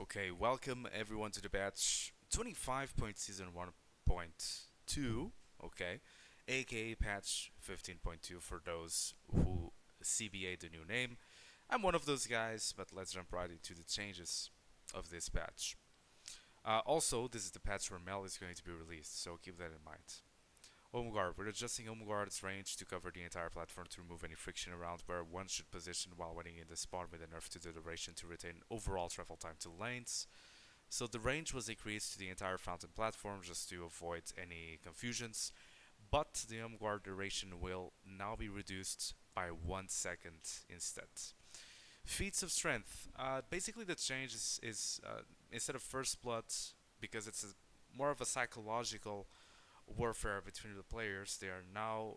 Okay, welcome everyone to the batch 25.S1.2, okay, aka patch 15.2 for those who CBA the new name. I'm one of those guys, but let's jump right into the changes of this patch. Also, this is the patch where Mel is going to be released, so keep that in mind. Homeguard. We're adjusting Homeguard's range to cover the entire platform to remove any friction around where one should position while waiting in the spawn with a nerf to the duration to retain overall travel time to lanes. So the range was increased to the entire fountain platform just to avoid any confusions, but the Homeguard duration will now be reduced by 1 second instead. Feats of Strength. Basically, the change is instead of First Blood, because it's more of a psychological warfare between the players, they are now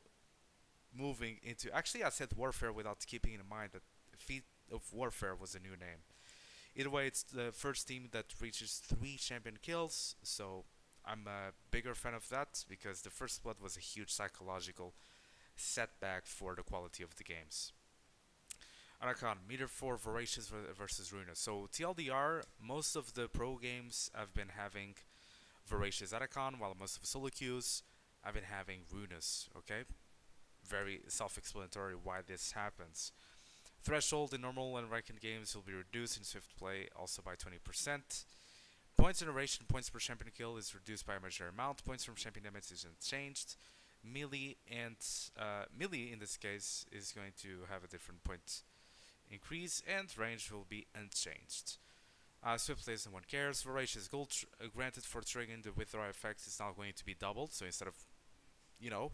moving into. Actually, I said warfare without keeping in mind that Feat of Warfare was a new name. Either way, it's the first team that reaches 3 champion kills, so I'm a bigger fan of that because the First Blood was a huge psychological setback for the quality of the games. Atakhan, Meter 4 Voracious versus Runa. So TLDR, most of the pro games have been having Voracious Atakhan, while most of the solo queues I've been having Runas, okay? Very self-explanatory why this happens. Threshold in normal and ranked games will be reduced in Swift play also by 20%. Points generation, points per champion kill is reduced by a measured amount. Points from champion damage is unchanged. Melee and melee in this case is going to have a different point increase, and range will be unchanged. Swift plays no one cares. Voracious gold granted for triggering the withdraw effect is now going to be doubled. So instead of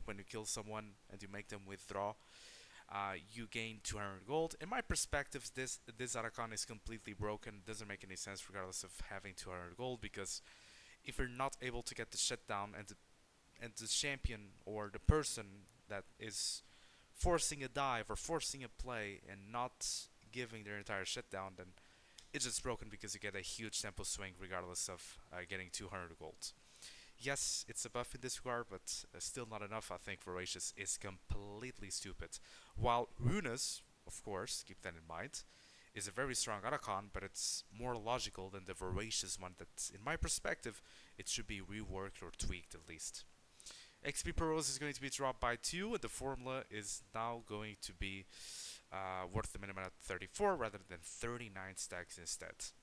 when you kill someone and you make them withdraw, you gain 200 gold. In my perspective, this Atakhan is completely broken. Doesn't make any sense regardless of having 200 gold, because if you're not able to get the shutdown and the champion or the person that is forcing a dive or forcing a play and not giving their entire shutdown, then it's just broken because you get a huge tempo swing regardless of getting 200 gold. Yes, it's a buff in this regard, but still not enough. I think Voracious is completely stupid. While Runas, of course, keep that in mind, is a very strong Atakhan, but it's more logical than the Voracious one that, in my perspective, it should be reworked or tweaked at least. XP per rose is going to be dropped by 2, and the formula is now going to be worth the minimum at 34 rather than 39 stacks instead.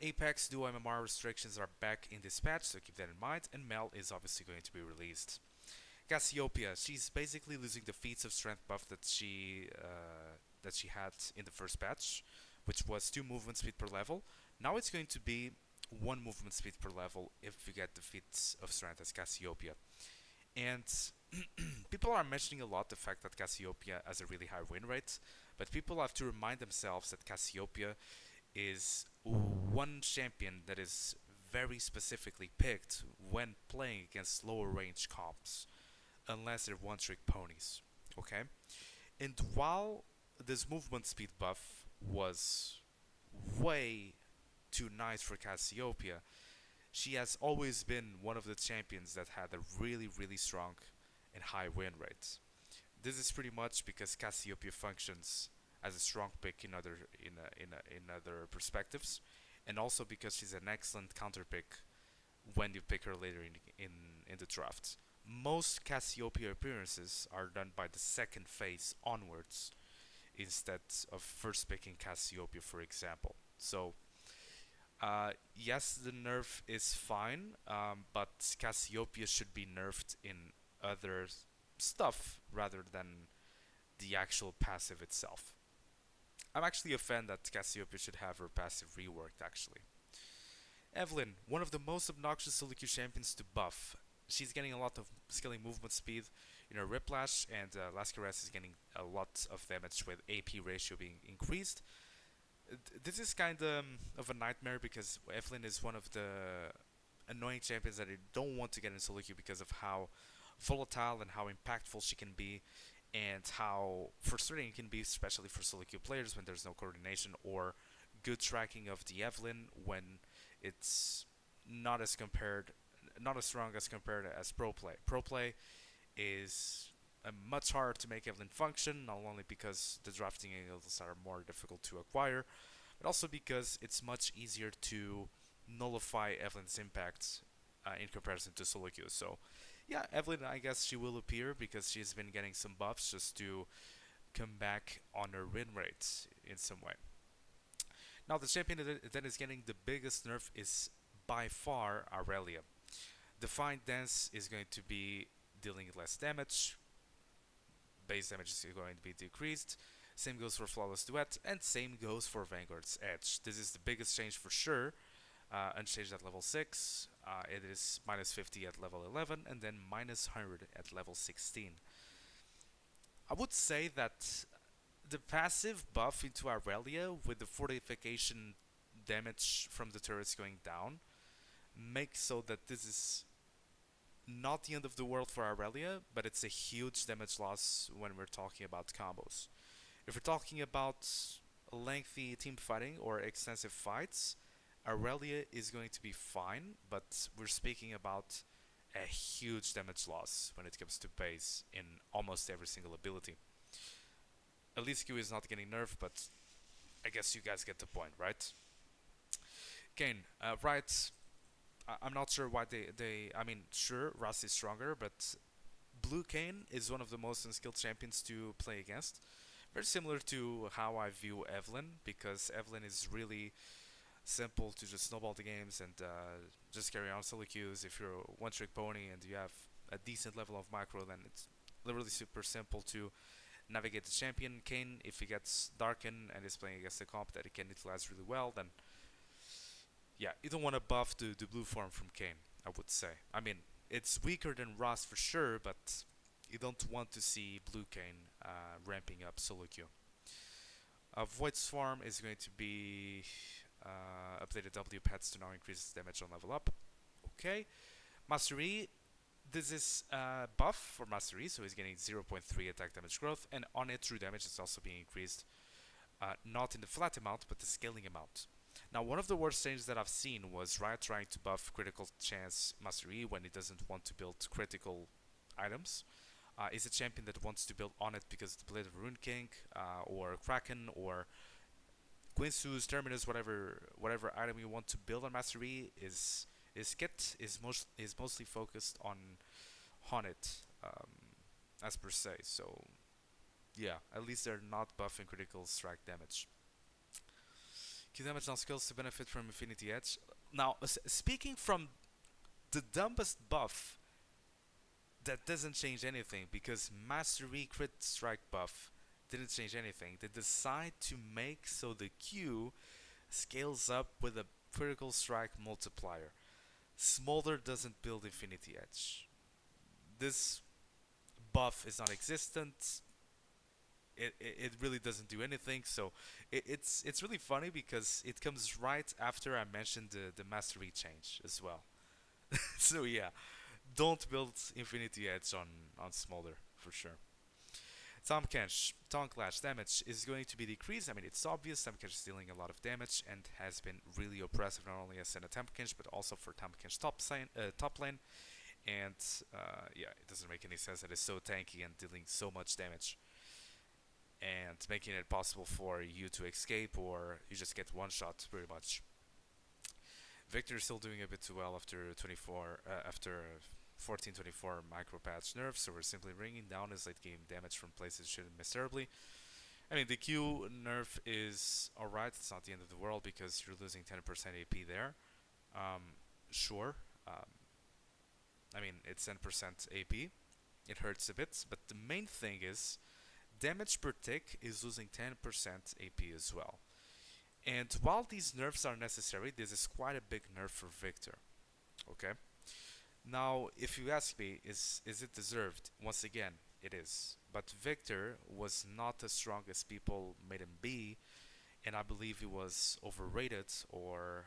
Apex duo MMR restrictions are back in this patch, so keep that in mind, and Mel is obviously going to be released. Cassiopeia, she's basically losing the Feats of Strength buff that she had in the first patch, which was 2 movement speed per level. Now it's going to be 1 movement speed per level if you get the Feats of Strength as Cassiopeia. And people are mentioning a lot the fact that Cassiopeia has a really high win rate, but people have to remind themselves that Cassiopeia is one champion that is very specifically picked when playing against lower range comps, unless they're one trick ponies. Okay? And while this movement speed buff was way too nice for Cassiopeia, she has always been one of the champions that had a really, really strong and high win rate. This is pretty much because Cassiopeia functions as a strong pick in other perspectives, and also because she's an excellent counter pick when you pick her later in the draft. Most Cassiopeia appearances are done by the second phase onwards instead of first picking Cassiopeia, for example. So yes, the nerf is fine, but Cassiopeia should be nerfed in other stuff rather than the actual passive itself. I'm actually a fan that Cassiopeia should have her passive reworked, actually. Evelynn, one of the most obnoxious solo queue champions to buff. She's getting a lot of scaling movement speed in her Whiplash, and Lascaris is getting a lot of damage with AP ratio being increased. This is kind of a nightmare because Evelynn is one of the annoying champions that I don't want to get in solo queue because of how volatile and how impactful she can be, and how frustrating it can be, especially for solo queue players when there's no coordination or good tracking of the Evelynn when it's not as compared, not as strong as compared as pro play. Pro play is much harder to make Evelynn function, not only because the drafting angles are more difficult to acquire, but also because it's much easier to nullify Evelynn's impact in comparison to solo queues. So, yeah, Evelynn, I guess she will appear because she's been getting some buffs just to come back on her win rates in some way. Now, the champion that is getting the biggest nerf is by far Irelia. Defiant Dance is going to be dealing less damage, base damage is going to be decreased. Same goes for Flawless Duet, and same goes for Vanguard's Edge. This is the biggest change for sure. Unchanged at level 6, it is minus 50 at level 11, and then minus 100 at level 16. I would say that the passive buff into Irelia with the fortification damage from the turrets going down makes so that this is not the end of the world for Irelia, but it's a huge damage loss when we're talking about combos. If we're talking about lengthy team fighting or extensive fights, Irelia is going to be fine, but we're speaking about a huge damage loss when it comes to base in almost every single ability. At least Q is not getting nerfed, but I guess you guys get the point, right? Kayn, right. I'm not sure why I mean, sure, Rust is stronger, but Blue Kayn is one of the most unskilled champions to play against. Very similar to how I view Evelynn, because Evelynn is really simple to just snowball the games and just carry on solo queues. If you're a one-trick pony and you have a decent level of micro, then it's literally super simple to navigate the champion. Kayn, if he gets Darken and is playing against a comp that he can utilize really well, then yeah, you don't want to buff the blue form from Kayn, I would say. I mean, it's weaker than Rust for sure, but you don't want to see blue Kayn ramping up solo queue. Void Swarm is going to be updated W pads to now increase damage on level up. Okay. Mastery, this is buff for Mastery, so he's getting 0.3 attack damage growth, and on it, true damage is also being increased, not in the flat amount, but the scaling amount. Now, one of the worst changes that I've seen was Riot trying to buff critical chance Mastery when he doesn't want to build critical items. Is a champion that wants to build on it because the Blade of Rune King, or Kraken, or Quinsus, Terminus, whatever item you want to build on Mastery is kit is mostly focused on Haunted, as per se. So yeah, at least they're not buffing critical strike damage. Q damage on skills to benefit from Infinity Edge. Now, speaking from the dumbest buff that doesn't change anything because Mastery crit strike buff didn't change anything. They decide to make so the Q scales up with a critical strike multiplier. Smolder doesn't build Infinity Edge. This buff is non-existent. It really doesn't do anything. So it's really funny because it comes right after I mentioned the Mastery change as well. So yeah, don't build Infinity Edge on Smolder for sure. Tahm Kench, Tongue Clash damage is going to be decreased. I mean, it's obvious Tahm Kench is dealing a lot of damage and has been really oppressive not only as a Tahm Kench but also for Tahm Kench top lane. And yeah, it doesn't make any sense that it's so tanky and dealing so much damage and making it possible for you to escape or you just get one shot pretty much. Viktor is still doing a bit too well after 1424 micro patch nerfs, so we're simply bringing down his late game damage from places shouldn't miss terribly. I mean, the Q nerf is alright, it's not the end of the world because you're losing 10% AP there. Sure, I mean, it's 10% AP, it hurts a bit, but the main thing is damage per tick is losing 10% AP as well. And while these nerfs are necessary, this is quite a big nerf for Viktor. Okay? Now, if you ask me, is it deserved? Once again, it is. But Viktor was not as strong as people made him be, and I believe he was overrated, or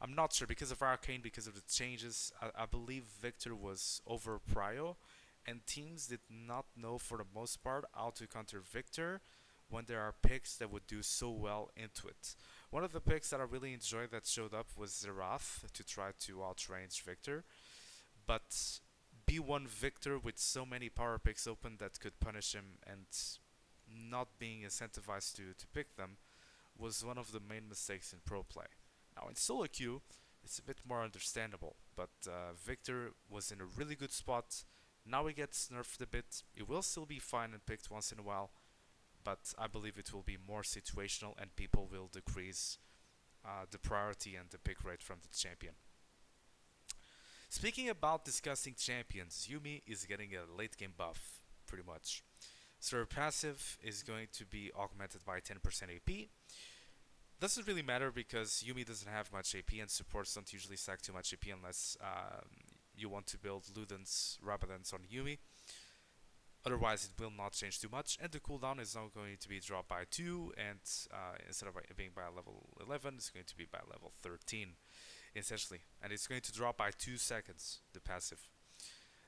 I'm not sure because of Arcane, because of the changes. I believe Viktor was over prio, and teams did not know for the most part how to counter Viktor when there are picks that would do so well into it. One of the picks that I really enjoyed that showed up was Zerath to try to outrange Viktor, but B1 Viktor with so many power picks open that could punish him and not being incentivized to pick them was one of the main mistakes in pro play. Now in solo queue, it's a bit more understandable, but Viktor was in a really good spot. Now he gets nerfed a bit. It will still be fine and picked once in a while, but I believe it will be more situational and people will decrease the priority and the pick rate from the champion. Speaking about discussing champions, Yuumi is getting a late game buff, pretty much. So her passive is going to be augmented by 10% AP. Doesn't really matter because Yuumi doesn't have much AP and supports don't usually stack too much AP unless you want to build Ludens, Rabadans on Yuumi. Otherwise, it will not change too much, and the cooldown is now going to be dropped by 2, and instead of being by level 11, it's going to be by level 13, essentially. And it's going to drop by 2 seconds, the passive.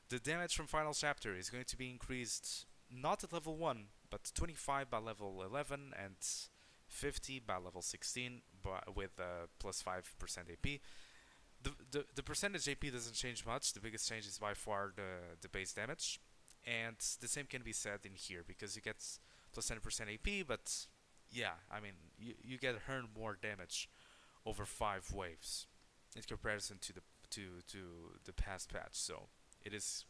The damage from Final Chapter is going to be increased not at level 1, but 25 by level 11 and 50 by level 16 with plus 5% AP. The percentage AP doesn't change much. The biggest change is by far the base damage. And the same can be said in here because you get plus 10% AP, but yeah, I mean, you get earn more damage over 5 waves in comparison to the past patch. So it is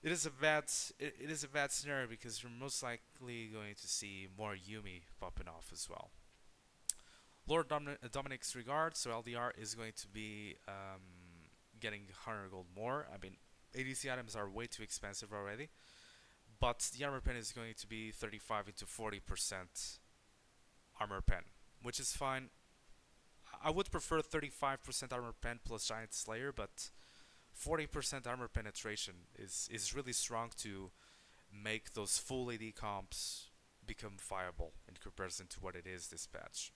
it is a bad it is a bad scenario because you're most likely going to see more Yuumi popping off as well. Lord Dominic's regard, so LDR is going to be getting 100 gold more. I mean, ADC items are way too expensive already, but the armor pen is going to be 35 into 40% armor pen, which is fine. I would prefer 35% armor pen plus giant slayer, but 40% armor penetration is really strong to make those full AD comps become viable in comparison to what it is this patch.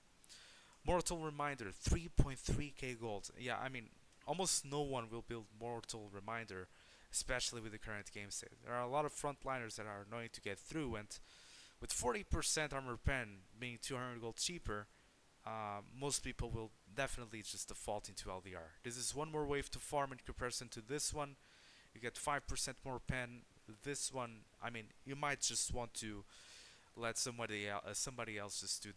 Mortal Reminder, 3.3k gold. Yeah, I mean, almost no one will build Mortal Reminder, especially with the current game state. There are a lot of frontliners that are annoying to get through, and with 40% armor pen being 200 gold cheaper, most people will definitely just default into LDR. This is one more wave to farm in comparison to this one. You get 5% more pen. This one, I mean, you might just want to let somebody else just do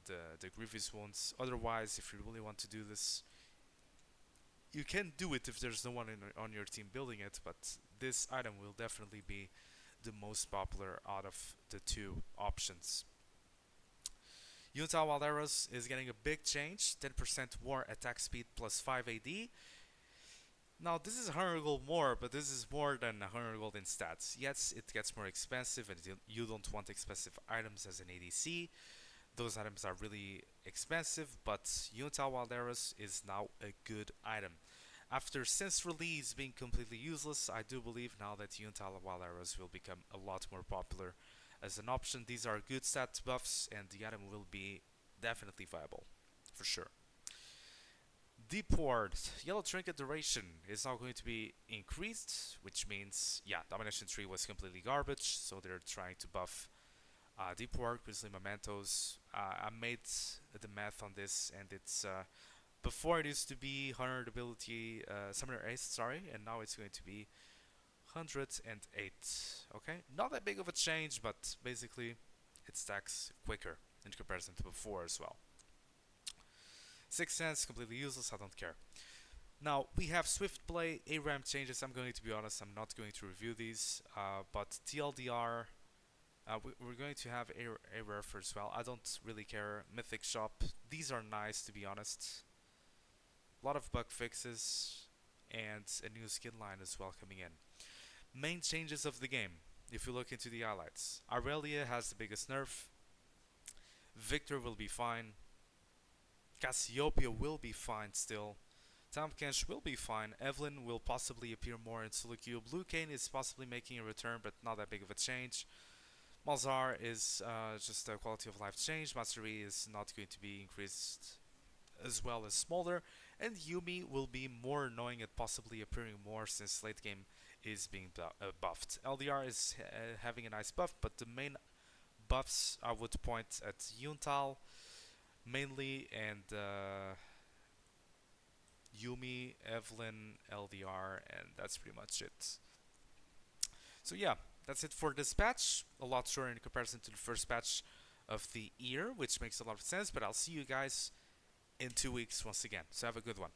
the grievous wounds. Otherwise, if you really want to do this, you can do it if there's no one on your team building it, but this item will definitely be the most popular out of the two options. Yuntao Wild Arrows is getting a big change, 10% more attack speed plus 5 AD. Now this is 100 gold more, but this is more than 100 gold in stats. Yes, it gets more expensive and you don't want expensive items as an ADC. Those items are really expensive, but Yuntao Wild Arrows is now a good item. After since release being completely useless, I do believe now that Yuntao Wild Arrows will become a lot more popular as an option. These are good stat buffs and the item will be definitely viable, for sure. Deep Ward, Yellow Trinket duration is now going to be increased, which means, yeah, Domination Tree was completely garbage, so they're trying to buff Deep Ward, Grizzly Mementos. I made the math on this, and it's before it used to be 100 ability Summoner Ace, sorry, and now it's going to be 108. Okay, not that big of a change, but basically it stacks quicker in comparison to before as well. Sixth Sense, completely useless, I don't care. Now, we have Swift Play, ARAM changes. I'm going to be honest, I'm not going to review these, but TLDR, we're going to have ARF as well. I don't really care. Mythic Shop, these are nice to be honest. A lot of bug fixes and a new skin line as well coming in. Main changes of the game, if you look into the highlights. Irelia has the biggest nerf. Viktor will be fine. Cassiopeia will be fine still. Tahm Kench will be fine. Evelynn will possibly appear more in solo queue. Blue Kayn is possibly making a return, but not that big of a change. Malzahar is just a quality of life change. Mastery is not going to be increased as well as Smolder. And Yuumi will be more annoying and possibly appearing more since late game is being buffed. LDR is having a nice buff, but the main buffs I would point at Yuntao mainly, and Yuumi, Evelynn, LDR, and that's pretty much it. So yeah, that's it for this patch. A lot shorter in comparison to the first patch of the year, which makes a lot of sense. But I'll see you guys in 2 weeks once again. So have a good one.